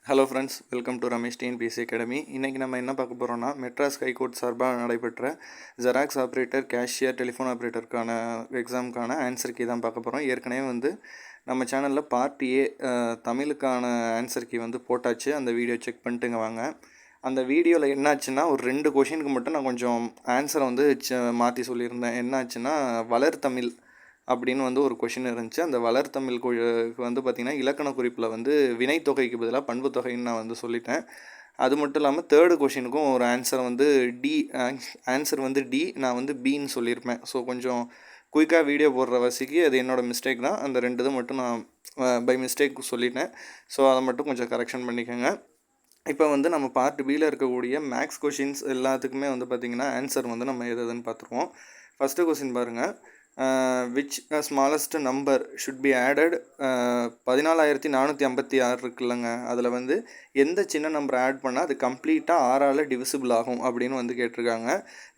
Hello friends, welcome to Ramesh TNPSC academy. இன்றைக்கி நம்ம என்ன பார்க்க போகிறோம்னா, மெட்ராஸ் ஹைகோர்ட் சார்பாக நடைபெற்ற ஜெராக்ஸ் ஆப்ரேட்டர், கேஷியர், டெலிஃபோன் ஆப்ரேட்டருக்கான எக்ஸாமுக்கான ஆன்சர் கீ தான் பார்க்க போகிறோம். ஏற்கனவே நம்ம சேனலில் பார்ட் ஏ தமிழுக்கான ஆன்சர் கீ போட்டாச்சு. அந்த வீடியோ செக் பண்ணிட்டுங்க வாங்க. அந்த வீடியோவில் என்னாச்சுன்னா, ஒரு 2 கொஷினுக்கு மட்டும் நான் கொஞ்சம் ஆன்சரை மாற்றி சொல்லியிருந்தேன். என்னாச்சுன்னா, வளர் தமிழ் அப்படின்னு ஒரு கொஷின் இருந்துச்சு. அந்த வளர் தமிழ் பார்த்திங்கன்னா, இலக்கண குறிப்பில் வினைத்தொகைக்கு பதிலாக பண்பு தொகைன்னு நான் சொல்லிட்டேன். அது மட்டும் இல்லாமல் 3rd கொஷினுக்கும் ஒரு ஆன்சர் டி ஆன்சர் டி, நான் பின்னு சொல்லியிருப்பேன். ஸோ கொஞ்சம் குயிக்காக வீடியோ போடுற வசிக்கு அது என்னோடய மிஸ்டேக் தான். அந்த 2 இது மட்டும் நான் பை மிஸ்டேக் சொல்லிட்டேன். ஸோ அதை மட்டும் கொஞ்சம் கரெக்ஷன் பண்ணிக்கோங்க. இப்போ நம்ம பார்ட் பியில் இருக்கக்கூடிய மேக்ஸ் கொஷின்ஸ் எல்லாத்துக்குமே பார்த்திங்கன்னா ஆன்சர் நம்ம எதுன்னு பார்த்துருவோம். ஃபஸ்ட்டு கொஷின் பாருங்கள். Which smallest number should be added 14,456 இருக்குல்லங்க. அதில் எந்த சின்ன நம்பர் ஆட் பண்ணால் அது கம்ப்ளீட்டாக 6ஆல் டிவிசிபிள் ஆகும் அப்படின்னு கேட்டிருக்காங்க.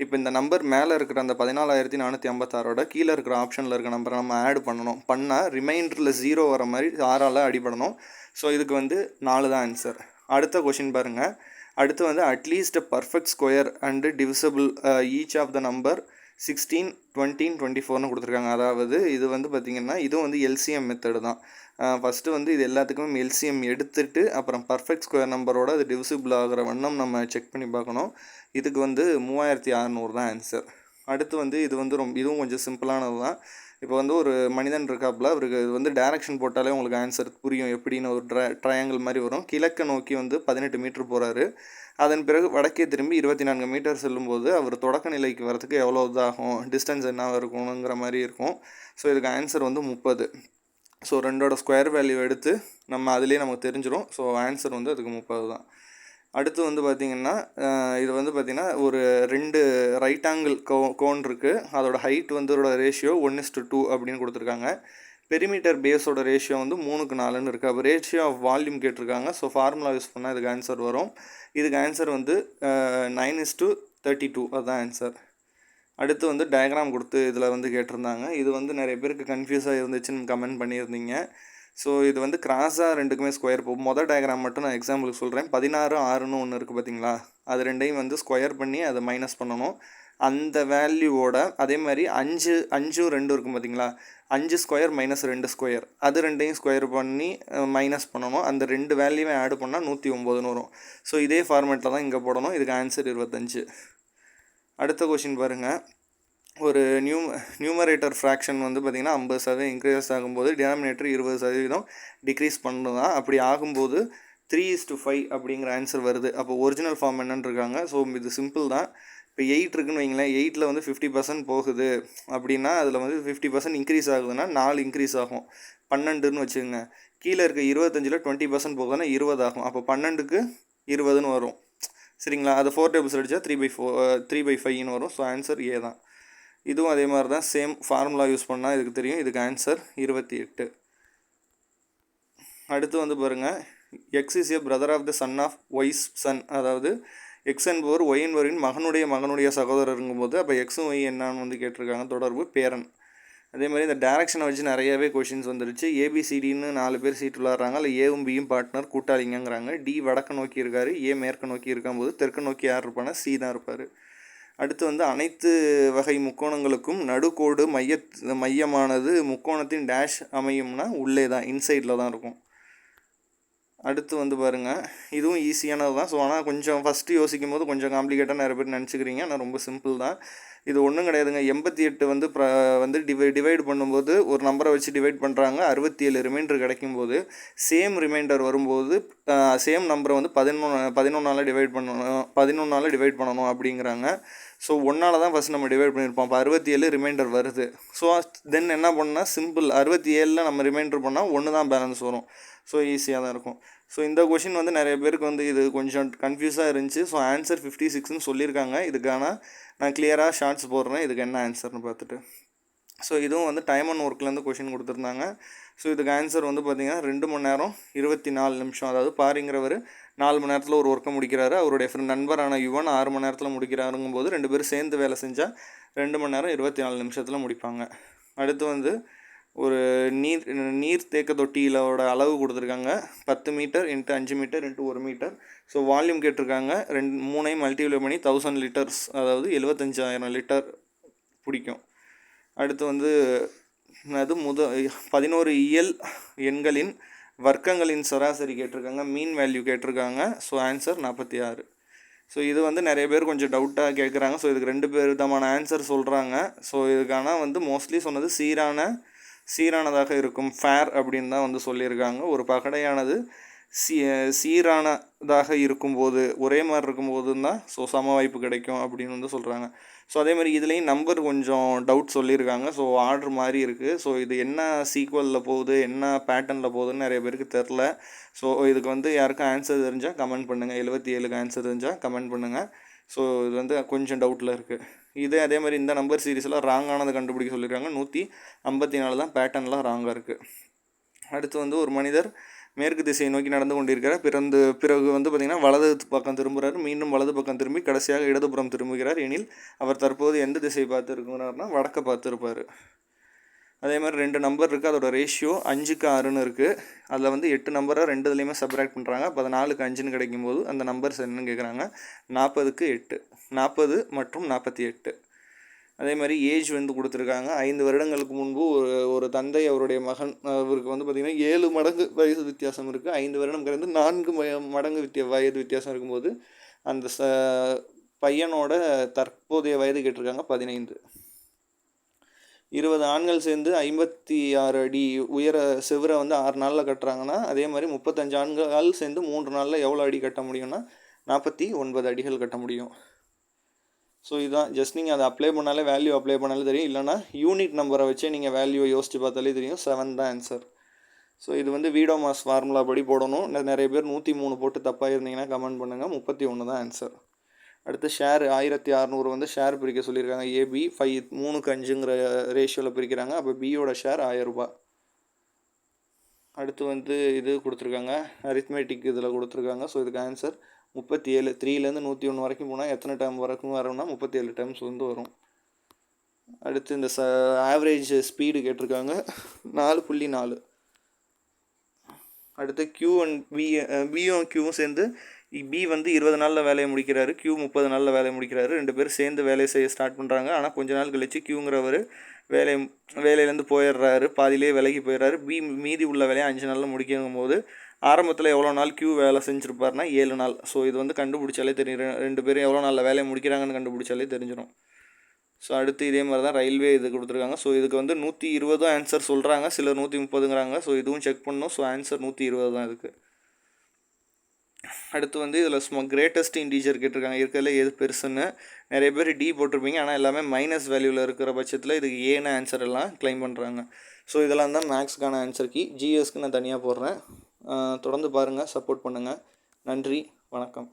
இப்போ இந்த நம்பர் மேலே இருக்கிற அந்த 14,456ஓட கீழே இருக்கிற ஆப்ஷனில் இருக்கிற நம்பரை நம்ம ஆட் பண்ணால் ரிமைண்டரில் 0 வர மாதிரி 6ஆல் அடிபடணும். ஸோ இதுக்கு 4 தான் ஆன்சர். அடுத்த கொஷின் பாருங்கள். அடுத்து at least perfect square and divisible each of the number 16, 20, 24 கொடுத்துருக்காங்க. அதாவது இது பார்த்திங்கன்னா இதுவும் எல்சிஎம் மெத்தடு தான். ஃபஸ்ட்டு இது எல்லாத்துக்குமே எல்சிஎம் எடுத்துகிட்டு அப்புறம் பர்ஃபெக்ட் ஸ்கொயர் நம்பரோட அது டிவிசிபிள் ஆகிற வண்ணம் நம்ம செக் பண்ணி பார்க்கணும். இதுக்கு 3600 தான் ஆன்சர். அடுத்து இது இதுவும் கொஞ்சம் சிம்பிளானது தான். இப்போ ஒரு மனிதன் இருக்காப்புல, அவருக்கு இது டைரக்ஷன் போட்டாலே உங்களுக்கு ஆன்சர் புரியும். எப்படின்னு ஒரு ட்ரையாங்கிள் மாதிரி வரும். கிழக்க நோக்கி 18 மீட்டர் போகிறாரு. அதன் பிறகு வடக்கே திரும்பி 24 மீட்டர் செல்லும்போது அவர் தொடக்க நிலைக்கு வரதுக்கு எவ்வளோ இதாகும், டிஸ்டன்ஸ் என்ன இருக்கணுங்கிற மாதிரி இருக்கும். ஸோ இதுக்கு ஆன்சர் 30. ஸோ 2ஓட ஸ்கொயர் வேல்யூ எடுத்து நம்ம அதிலே நமக்கு தெரிஞ்சிடும். ஸோ ஆன்சர் அதுக்கு 30 தான். அடுத்து பார்த்திங்கன்னா இது பார்த்திங்கன்னா ஒரு 2 ரைட் ஆங்கிள் கோன் இருக்குது. அதோட ஹைட் அதோட ரேஷியோ 1:2 அப்படின்னு கொடுத்துருக்காங்க. பெரிமீட்டர் பேஸோட ரேஷியோ 3:4 இருக்குது. அப்போ ரேஷியோ ஆஃப் வால்யூம் கேட்டிருக்காங்க. ஸோ ஃபார்முலா யூஸ் பண்ணால் இதுக்கு ஆன்சர் வரும். இதுக்கு ஆன்சர் 9:32 அதுதான் ஆன்சர். அடுத்து டயக்ராம் கொடுத்து இதில் கேட்டிருந்தாங்க. இது நிறைய பேருக்கு கன்ஃபியூஸாக இருந்துச்சுன்னு கமெண்ட் பண்ணியிருந்தீங்க. ஸோ இது கிராஸாக ரெண்டுக்குமே ஸ்கொயர் போகும். மொதல் டயக்ராம் மட்டும் நான் எக்ஸாம்பிளுக்கு சொல்கிறேன். 16, 6ன்னு ஒன்று இருக்குது பார்த்தீங்களா, அது ரெண்டையும் ஸ்கொயர் பண்ணி அதை மைனஸ் பண்ணணும். அந்த வேல்யூவோட அதே மாதிரி 5, 5, 2 இருக்கும் பார்த்தீங்களா, 5 ஸ்கொயர் மைனஸ் 2 ஸ்கொயர், அது ரெண்டையும் ஸ்கொயர் பண்ணி மைனஸ் பண்ணணும். அந்த 2 வேல்யூவை ஆட் பண்ணால் 109ன்னு வரும். ஸோ இதே ஃபார்மேட்டில் தான் இங்கே போடணும். இதுக்கு ஆன்சர் 25. அடுத்த கொஷின் பாருங்கள். ஒரு நியூமரேட்டர் ஃப்ராக்ஷன் பார்த்திங்கன்னா 50% இன்க்ரீஸ் ஆகும்போது டினாமினேட்டர் 20% டிக்ரீஸ் பண்ணுதான். அப்படி ஆகும்போது 3:5 அப்படிங்கிற ஆன்சர் வருது. அப்போ ஒரிஜினல் ஃபார்ம் என்னன்னு இருக்காங்க. ஸோ இது சிம்பிள் தான். இப்போ 8 இருக்குன்னு வைங்களேன். 8ல் 50% போகுது அப்படின்னா அதில் 50% இன்க்ரீஸ் ஆகுதுன்னா 4 இன்க்ரீஸ் ஆகும். 12ன்னு வச்சுக்கோங்க. கீழே இருக்க 25ல் 20% போகுதுன்னா 20 ஆகும். அப்போ 12க்கு 20ன்னு வரும். சரிங்களா? அது 4 டேபிள்ஸ் அடித்தா 3/5ன்னு வரும். ஸோ ஆன்சர் ஏ தான். இதுவும் அதே மாதிரி தான், சேம் ஃபார்முலா யூஸ் பண்ணால் இதுக்கு தெரியும். இதுக்கு ஆன்சர் 28. அடுத்து பாருங்கள். X is a brother of the son of Y's son. அதாவது எக்ஸ் என்பவர் ஒய் என்பவரின் மகனுடைய சகோதரருங்கும்போது அப்போ எக்ஸும் ஒய் என்னான்னு கேட்டிருக்காங்க. தொடர்பு பேரன். அதே மாதிரி இந்த டேரக்ஷனை வச்சு நிறையவே கொஷின்ஸ் வந்துருச்சு. ஏபிசிடின்னு 4 பேர் சீட் விளாட்றாங்க. இல்லை ஏவும் பியும் பார்ட்னர் கூட்டாளிங்கிறாங்க. டி வடக்கு நோக்கி இருக்கார், ஏ மேற்கு நோக்கி இருக்கும்போது தெற்கு நோக்கி யார் இருப்பானா, சி தான் இருப்பார். அடுத்து அனைத்து வகை முக்கோணங்களுக்கும் நடுக்கோடு மையமானது முக்கோணத்தின் டேஷ் அமையும்னா உள்ளே தான், இன்சைடில் தான் இருக்கும். அடுத்து பாருங்கள். இதுவும் ஈஸியானது தான். ஸோ ஆனால் கொஞ்சம் ஃபஸ்ட்டு யோசிக்கும் போது கொஞ்சம் காம்ப்ளிகேட்டாக நிறைய பேர் நினச்சிக்கிறீங்க. ஆனால் ரொம்ப சிம்பிள் தான். இது ஒன்றும் கிடையாதுங்க. 88 டிவைட் பண்ணும்போது ஒரு நம்பரை வச்சு டிவைட் பண்ணுறாங்க. 67 ரிமைண்டர் கிடைக்கும்போது சேம் ரிமைண்டர் வரும்போது சேம் நம்பரை 11ஆல் டிவைட் பண்ணணும் அப்படிங்கிறாங்க. ஸோ 1ஆல் தான் ஃபஸ்ட் நம்ம டிவைட் பண்ணியிருப்போம். அப்போ 67 ரிமைண்டர் வருது. ஸோ தென் என்ன பண்ணால் சிம்பிள் 67ல் நம்ம ரிமைண்டர் பண்ணால் 1 தான் பேலன்ஸ் வரும். ஸோ ஈஸியாக தான் இருக்கும். ஸோ இந்த கொஷின் நிறைய பேருக்கு இது கொஞ்சம் கன்ஃபியூஸாக இருந்துச்சு. ஸோ ஆன்சர் 56ன்னு சொல்லியிருக்காங்க. இதுக்கான நான் கிளியராக ஷார்ட்ஸ் போடுறேன். இதுக்கு என்ன ஆன்சர்னு பார்த்துட்டு. ஸோ இதுவும் டைம் அண்ட் ஒர்க்லேருந்து கொஷின் கொடுத்துருந்தாங்க. ஸோ இதுக்கு ஆன்சர் பார்த்திங்கன்னா 2 மணி நேரம் 24 நிமிஷம். அதாவது பாருங்கிறவர் 4 மணி நேரத்தில் ஒரு ஒர்க்கை முடிக்கிறாரு. அவருடைய நண்பரான யுவன் 6 மணி நேரத்தில் முடிக்கிறாருங்கும்போது 2 பேரும் சேர்ந்து வேலை செஞ்சால் 2 மணி நேரம் 24 நிமிஷத்தில் முடிப்பாங்க. அடுத்து ஒரு நீர்த்தேக்க தொட்டியிலோட அளவு கொடுத்துருக்காங்க 10 metre into 5 metre into 1 metre. So volume கேட்டிருக்காங்க, மூணையும் மல்டிப்ளை பண்ணி 1000 லிட்டர்ஸ், அதாவது 75,000 லிட்டர் பிடிக்கும். அடுத்து வந்து அது 11 இயல் எண்களின் வர்க்கங்களின் சராசரி கேட்டிருக்காங்க, மீன் வேல்யூ கேட்டிருக்காங்க. So answer 46. ஸோ இது வந்து நிறைய பேர் கொஞ்சம் டவுட்டாக கேட்குறாங்க. ஸோ இதுக்கு 2 விதமான ஆன்சர் சொல்கிறாங்க. ஸோ இதுக்கான வந்து மோஸ்ட்லி சொன்னது சீரானதாக இருக்கும், ஃபேர் அப்படின்னு தான் வந்து சொல்லியிருக்காங்க. ஒரு பகடையானது சீரானதாக இருக்கும்போது, ஒரே மாதிரி இருக்கும்போது தான் ஸோ சம வாய்ப்பு கிடைக்கும் அப்படின்னு வந்து சொல்கிறாங்க. ஸோ அதேமாதிரி இதுலேயும் நம்பர் கொஞ்சம் டவுட் சொல்லியிருக்காங்க. ஸோ ஆர்டர் மாதிரி இருக்குது. ஸோ இது என்ன சீக்வலில் போகுது, என்ன பேட்டர்னில் போகுதுன்னு நிறைய பேருக்கு தெரில. ஸோ இதுக்கு வந்து யாருக்கும் ஆன்சர் தெரிஞ்சால் கமெண்ட் பண்ணுங்கள். 77க்கு ஆன்சர் தெரிஞ்சால் கமெண்ட் பண்ணுங்கள். ஸோ இது வந்து கொஞ்சம் டவுட்டில் இருக்குது. அதே மாதிரி இந்த நம்பர் சீரீஸ்லாம் ராங்கானதை கண்டுபிடிக்க சொல்லியிருக்காங்க. 154 தான் பேட்டர்ன்லாம் ராங்காக இருக்குது. அடுத்து வந்து ஒரு மனிதர் மேற்கு திசையை நோக்கி நடந்து கொண்டிருக்கிறார். பிறகு வந்து பார்த்திங்கன்னா வலது பக்கம் திரும்புகிறார், மீண்டும் வலது பக்கம் திரும்பி கடைசியாக இடதுபுறம் திரும்புகிறார். எனில் அவர் தற்போது எந்த திசையை பார்த்து இருக்கிறார்னா வடக்க பார்த்து இருப்பார். அதே மாதிரி 2 நம்பர் இருக்குது, அதோட ரேஷியோ 5க்கு 6ன்னு இருக்குது. அதில் வந்து 8 நம்பரை 2 சப்ராக்ட் பண்ணுறாங்க. அப்போ 4க்கு 5ன்னு கிடைக்கும்போது அந்த நம்பர்ஸ் என்னன்னு கேட்குறாங்க. 40க்கு 8, 40 மற்றும் 48. அதே மாதிரி ஏஜ் வந்து கொடுத்துருக்காங்க. 5 வருடங்களுக்கு முன்பு ஒரு தந்தை அவருடைய மகன், அவருக்கு வந்து பார்த்திங்கன்னா 7 மடங்கு வயது வித்தியாசம் இருக்குது. 5 வருடம் கழிந்து 4 மடங்கு வயது வித்தியாசம் இருக்கும்போது அந்த பையனோட தற்போதைய வயது கேட்டிருக்காங்க 15. 20 ஆண்கள் சேர்ந்து 56 அடி உயர செவரை வந்து 6 நாளில் கட்டுறாங்கன்னா, அதே மாதிரி 35 ஆண்கள் சேர்ந்து 3 நாளில் எவ்வளோ அடி கட்ட முடியும்னா 49 அடிகள் கட்ட முடியும். ஸோ இதுதான், ஜஸ்ட் நீங்கள் அதை அப்ளை பண்ணாலே, வேல்யூ அப்ளை பண்ணாலே தெரியும். இல்லைனா யூனிட் நம்பரை வச்சே நீங்கள் வேல்யூவை யோசித்து பார்த்தாலே தெரியும். 7 தான் ஆன்சர். ஸோ இது வந்து வீடோமாஸ் ஃபார்முலா படி போடணும். நிறைய பேர் 103 போட்டு தப்பாக இருந்தீங்கன்னா கமெண்ட் பண்ணுங்கள். 31 தான் ஆன்சர். அடுத்து ஷேர் 1600 வந்து ஷேர் பிரிக்க சொல்லியிருக்காங்க. ஏபி 3க்கு 5ங்கிற ரேஷியோவில் பிரிக்கிறாங்க. அப்போ பியோட ஷேர் 1000 ரூபாய். அடுத்து வந்து இது கொடுத்துருக்காங்க, அரித்மெட்டிக் இதில் கொடுத்துருக்காங்க. ஸோ இதுக்கு ஆன்சர் 37. 3லேருந்து 101 வரைக்கும் போனால் எத்தனை டைம் வரைக்கும் வரும்னா 37 டைம்ஸ் வந்து வரும். அடுத்து இந்த ஆவரேஜ் ஸ்பீடு கேட்டிருக்காங்க 4.4. அடுத்து Q அண்ட் பியும் Qவும் சேர்ந்து, பி வந்து 20 நாளில் வேலையை முடிக்கிறாரு, Q 30 நாளில் வேலையை முடிக்கிறாரு. 2 பேரும் சேர்ந்து வேலையை செய்ய ஸ்டார்ட் பண்ணுறாங்க. ஆனால் கொஞ்ச நாள் கழிச்சு Qங்கிறவர் வேலையிலேருந்து போயிடுறாரு, பாதியிலே விலைக்கு போயிடுறாரு. மீதி உள்ள வேலையை 5 நாளில் முடிக்கும் போது ஆரம்பத்தில் எவ்வளோ நாள் Q வேலை செஞ்சுருப்பாருனா 7 நாள். ஸோ இது வந்து கண்டுபிடிச்சாலே தெரியும், 2 பேரும் எவ்வளோ நாளில் வேலையை முடிக்கிறாங்கன்னு கண்டுபிடிச்சாலே தெரிஞ்சிடும். ஸோ அடுத்து இதே மாதிரி தான் ரயில்வே இது கொடுத்துருக்காங்க. ஸோ இதுக்கு வந்து 120 ஆன்சர் சொல்கிறாங்க, சிலர் 130ங்கிறாங்க. ஸோ இதுவும் செக் பண்ணணும். ஸோ ஆன்சர் 120 தான் இதுக்கு. அடுத்து வந்து இதில் கிரேட்டஸ்ட் இன்டீஜர் கேட்டிருக்காங்க. இருக்கிறதுல எது பெருசுன்னு நிறைய பேர் டி போட்டிருப்பீங்க. ஆனால் எல்லாமே மைனஸ் வேல்யூவில் இருக்கிற பட்சத்தில் இதுக்கு ஏன்னு ஆன்சர் எல்லாம் கிளைம் பண்ணுறாங்க. ஸோ இதெல்லாம் தான் மேக்ஸ்க்கான ஆன்சர் கீ. ஜிஎஸ்க்கு நான் தனியாக போடுறேன். தொடர்ந்து பாருங்கள், சப்போர்ட் பண்ணுங்கள். நன்றி, வணக்கம்.